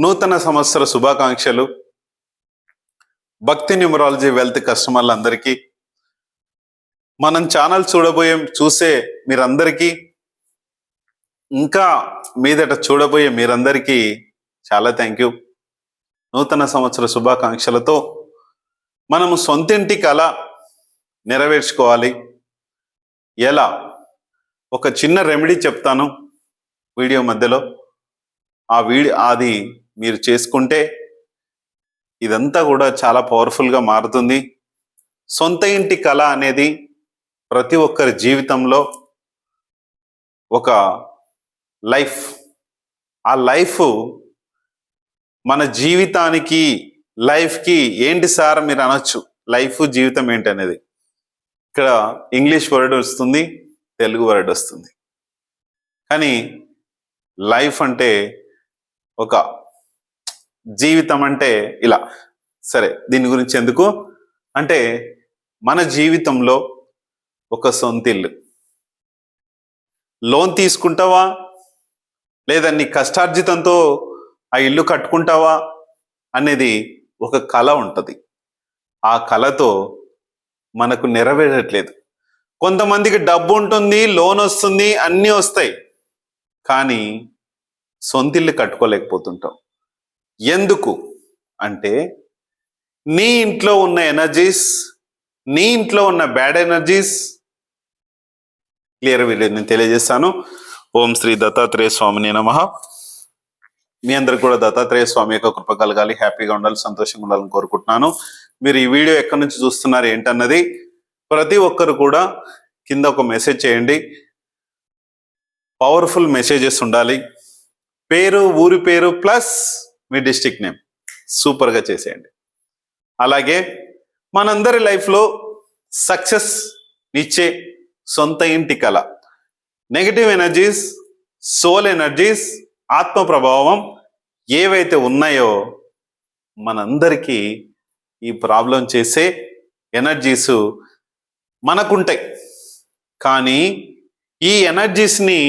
నూతన సంవత్సర శుభాకాంక్షలు. భక్తి న్యూమరాలజీ వెల్త్ కస్టమర్లందరికీ, మనం ఛానల్ చూసే మీరందరికీ, ఇంకా మీదట చూడబోయే మీరందరికీ చాలా థ్యాంక్ యూ. నూతన సంవత్సర శుభాకాంక్షలతో మనము సొంతింటి కళ నెరవేర్చుకోవాలి. ఎలా? ఒక చిన్న రెమెడీ చెప్తాను వీడియో మధ్యలో. అది మీరు చేసుకుంటే ఇదంతా కూడా చాలా పవర్ఫుల్గా మారుతుంది. సొంత ఇంటి కళ అనేది ప్రతి ఒక్కరి జీవితంలో ఒక లైఫ్. ఆ లైఫ్ మన జీవితానికి, లైఫ్కి ఏంటి సార్ మీరు అనొచ్చు. లైఫ్ జీవితం ఏంటి అనేది ఇక్కడ ఇంగ్లీష్ వర్డ్ వస్తుంది, తెలుగు వర్డ్ వస్తుంది. కానీ లైఫ్ అంటే ఒక జీవితం అంటే ఇలా. సరే, దీని గురించి ఎందుకు అంటే, మన జీవితంలో ఒక సొంత ఇల్లు. లోన్ తీసుకుంటావా లేదా నీ కష్టార్జితంతో ఆ ఇల్లు కట్టుకుంటావా అనేది ఒక కళ ఉంటుంది. ఆ కళతో మనకు నెరవేరట్లేదు. కొంతమందికి డబ్బు ఉంటుంది, లోన్ వస్తుంది, అన్నీ వస్తాయి, కానీ సొంతిల్లు కట్టుకోలేకపోతుంటాం. ఎందుకు అంటే, నీ ఇంట్లో ఉన్న ఎనర్జీస్, నీ ఇంట్లో ఉన్న బ్యాడ్ ఎనర్జీస్ క్లియర్ వీడియో నేను తెలియజేస్తాను. ఓం శ్రీ దత్తాత్రేయ స్వామిని నమః. మీ అందరికి కూడా దత్తాత్రేయ స్వామి యొక్క కృప కలగాలి, హ్యాపీగా ఉండాలి, సంతోషంగా ఉండాలని కోరుకుంటున్నాను. మీరు ఈ వీడియో ఎక్కడి నుంచి చూస్తున్నారు ఏంటన్నది ప్రతి ఒక్కరు కూడా కింద ఒక మెసేజ్ చేయండి. పవర్ఫుల్ మెసేజెస్ ఉండాలి. పేరు, ఊరి పేరు ప్లస్ మీ డిస్ట్రిక్ట్ నేమ్ సూపర్గా చేసేయండి. అలాగే మనందరి లైఫ్లో సక్సెస్ ఇచ్చే సొంత ఇంటి కళ, నెగటివ్ ఎనర్జీస్, సోల్ ఎనర్జీస్, ఆత్మ ప్రభావం ఏవైతే ఉన్నాయో మనందరికీ ఈ ప్రాబ్లం చేసే ఎనర్జీస్ మనకుంటాయి. కానీ ఈ ఎనర్జీస్ని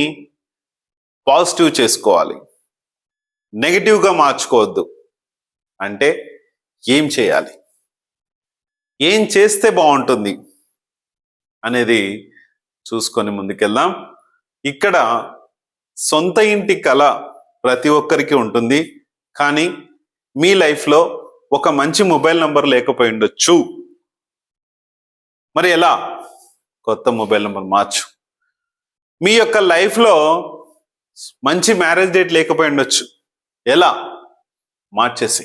పాజిటివ్ చేసుకోవాలి, నెగిటివ్గా మార్చుకోవద్దు. అంటే ఏం చేయాలి, ఏం చేస్తే బాగుంటుంది అనేది చూసుకొని ముందుకెళ్దాం. ఇక్కడ సొంత ఇంటి కళ ప్రతి ఒక్కరికి ఉంటుంది. కానీ మీ లైఫ్లో ఒక మంచి మొబైల్ నంబర్ లేకపోయి ఉండొచ్చు. మరి ఎలా? కొత్త మొబైల్ నంబర్ మార్చు. మీ యొక్క లైఫ్లో మంచి మ్యారేజ్ డేట్ లేకపోయి ఉండొచ్చు. ఎలా? మార్చేసి.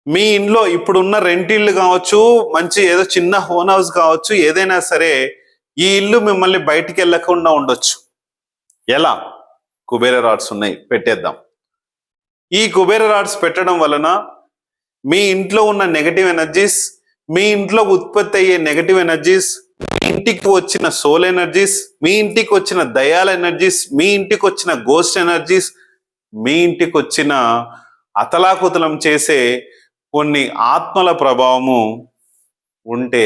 మీ ఇంట్లో ఇప్పుడున్న రెంట్ ఇల్లు కావచ్చు, మంచి ఏదో చిన్న హోన్ హౌస్ కావచ్చు, ఏదైనా సరే ఈ ఇల్లు మిమ్మల్ని బయటికి వెళ్ళకుండా ఉండొచ్చు. ఎలా? కుబేర రాడ్స్ ఉన్నాయి, పెట్టేద్దాం. ఈ కుబేర రాడ్స్ పెట్టడం వలన మీ ఇంట్లో ఉన్న నెగటివ్ ఎనర్జీస్, మీ ఇంట్లో ఉత్పత్తి అయ్యే నెగటివ్ ఎనర్జీస్, మీ ఇంటికి వచ్చిన సోల్ ఎనర్జీస్, మీ ఇంటికి వచ్చిన దయాల ఎనర్జీస్, మీ ఇంటికి వచ్చిన గోస్ట్ ఎనర్జీస్, మీ ఇంటికి వచ్చిన అతలాకుతలం చేసే కొన్ని ఆత్మల ప్రభావము ఉంటే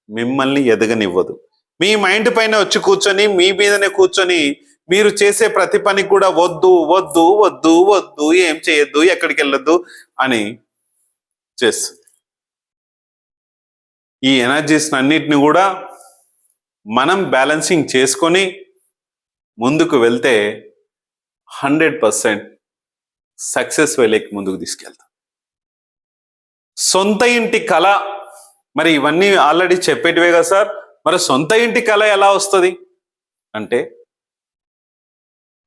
మిమ్మల్ని ఎదగనివ్వదు. మీ మైండ్ పైన వచ్చి కూర్చొని, మీ మీదనే కూర్చొని మీరు చేసే ప్రతి పనికి కూడా వద్దు వద్దు వద్దు వద్దు, ఏం చేయొద్దు, ఎక్కడికి వెళ్ళొద్దు అని చేస్తుంది. ఈ ఎనర్జీస్ అన్నిటిని కూడా మనం బ్యాలెన్సింగ్ చేసుకొని ముందుకు వెళ్తే 100% సక్సెస్ వేలేకి ముందుకు తీసుకెళ్తాం. సొంత ఇంటి కళ, మరి ఇవన్నీ ఆల్రెడీ చెప్పేటివే కదా సార్. మరి సొంత ఇంటి కళ ఎలా వస్తుంది అంటే,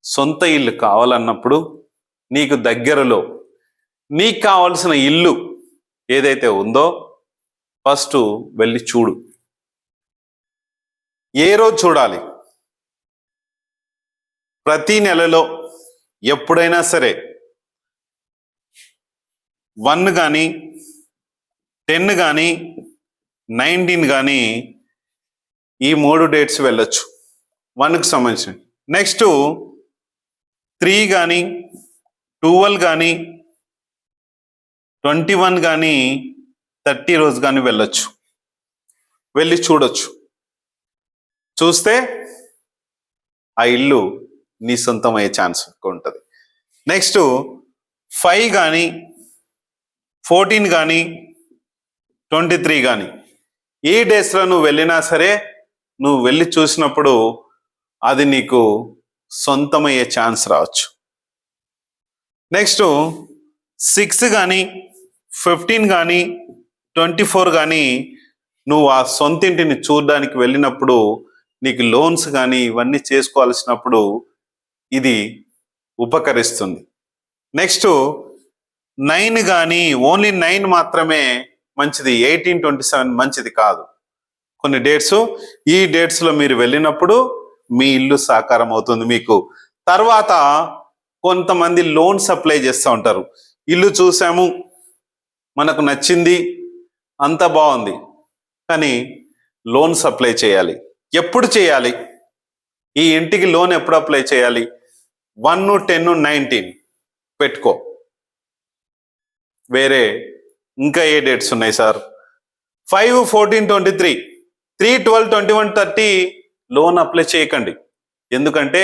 సొంత ఇల్లు కావాలన్నప్పుడు నీకు దగ్గరలో నీకు కావాల్సిన ఇల్లు ఏదైతే ఉందో ఫస్ట్ వెళ్ళి చూడు. ఏ రోజు చూడాలి? ప్రతి నెలలో ఎప్పుడైనా సరే 1 కానీ 10 కానీ 19 కానీ ఈ 3 డేట్స్ వెళ్ళొచ్చు 1కి సంబంధించి. నెక్స్ట్ 3 కానీ 12 కానీ 21 కానీ 30 రోజు కానీ వెళ్ళొచ్చు, వెళ్ళి చూడొచ్చు. చూస్తే ఆ ఇల్లు నీ సొంతం అయ్యే ఛాన్స్ ఉంటుంది. నెక్స్ట్ 5 కానీ 14 కానీ 23 కానీ ఈ డేస్లో నువ్వు వెళ్ళినా సరే నువ్వు వెళ్ళి చూసినప్పుడు అది నీకు సొంతమయ్యే ఛాన్స్ రావచ్చు. నెక్స్ట్ 6 కానీ 15 కానీ 24 కానీ నువ్వు ఆ సొంతింటిని చూడడానికి వెళ్ళినప్పుడు నీకు లోన్స్ కానీ ఇవన్నీ చేసుకోవాల్సినప్పుడు ఇది ఉపకరిస్తుంది. నెక్స్ట్ 9 కానీ ఓన్లీ 9 మాత్రమే మంచిది, 18, 27 మంచిది కాదు. కొన్ని డేట్స్, ఈ డేట్స్లో మీరు వెళ్ళినప్పుడు మీ ఇల్లు సాకారం అవుతుంది మీకు. తర్వాత కొంతమంది లోన్స్ అప్లై చేస్తూ ఉంటారు. ఇల్లు చూసాము, మనకు నచ్చింది, అంత బాగుంది, కానీ లోన్స్ అప్లై చేయాలి. ఎప్పుడు చేయాలి? ఈ ఇంటికి లోన్ ఎప్పుడు అప్లై చేయాలి? 1, 10, 19 పెట్టుకో. వేరే ఇంకా ఏ డేట్స్ ఉన్నాయి సార్? 5, 14, 23, 3, 12, 21, 30 లోన్ అప్లై చేయకండి. ఎందుకంటే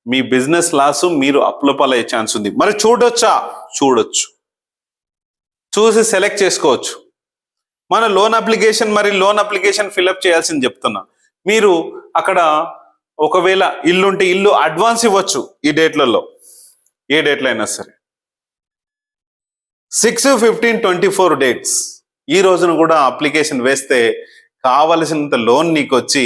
మీ బిజినెస్ లాస్ మీరు అప్లపాలయ్యే ఛాన్స్ ఉంది. మరి చూడొచ్చా? చూడొచ్చు, చూసి సెలెక్ట్ చేసుకోవచ్చు. మన లోన్ అప్లికేషన్ ఫిల్అప్ చేయాల్సింది చెప్తున్నా. మీరు అక్కడ ఒకవేళ ఇల్లుంటే ఇల్లు అడ్వాన్స్ ఇవ్వచ్చు ఈ డేట్లలో, ఏ డేట్లో అయినా సరే. 6, 15, 24 డేట్స్ ఈ రోజున కూడా అప్లికేషన్ వేస్తే కావలసినంత లోన్ నీకు వచ్చి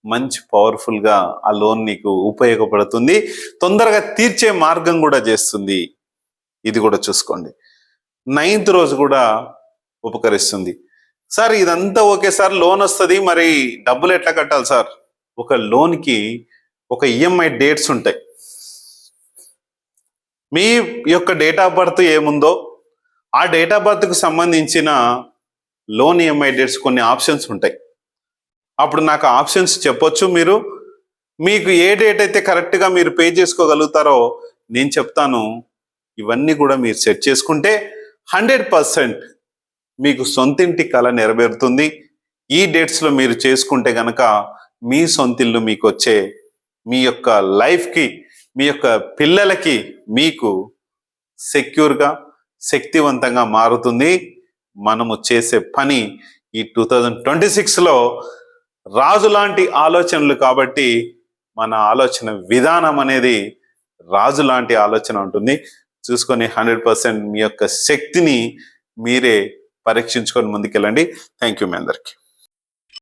మంచి పవర్ఫుల్గా ఆ లోన్ నీకు ఉపయోగపడుతుంది, తొందరగా తీర్చే మార్గం కూడా చేస్తుంది. ఇది కూడా చూసుకోండి. 9th రోజు కూడా ఉపకరిస్తుంది. సార్ ఇదంతా ఓకే సార్, లోన్ వస్తుంది, మరి డబ్బులు ఎట్లా కట్టాలి సార్? ఒక లోన్కి ఒక ఈఎంఐ డేట్స్ ఉంటాయి. మీ యొక్క డేట్ ఆఫ్ బర్త్ ఏముందో ఆ డేట్ ఆఫ్ బర్త్కు సంబంధించిన లోన్ ఈఎంఐ డేట్స్ కొన్ని ఆప్షన్స్ ఉంటాయి. అప్పుడు నాకు ఆప్షన్స్ చెప్పొచ్చు. మీకు ఏ డేట్ అయితే కరెక్ట్గా మీరు పే చేసుకోగలుగుతారో నేను చెప్తాను. ఇవన్నీ కూడా మీరు సెట్ చేసుకుంటే 100% మీకు సొంతింటి కళ నెరవేరుతుంది. ఈ డేట్స్లో మీరు చేసుకుంటే గనక మీ సొంతిల్లు మీకు వచ్చే, మీ యొక్క లైఫ్కి, మీ యొక్క పిల్లలకి మీకు సెక్యూర్గా, శక్తివంతంగా మారుతుంది. మనము చేసే పని ఈ 2026లో రాజు లాంటి ఆలోచనలు కాబట్టి మన ఆలోచన విధానం అనేది రాజు లాంటి ఆలోచన ఉంటుంది. చూసుకొని 100% మీ యొక్క శక్తిని మీరే పరీక్షించుకొని ముందుకెళ్ళండి. థ్యాంక్ యూ మీ అందరికీ.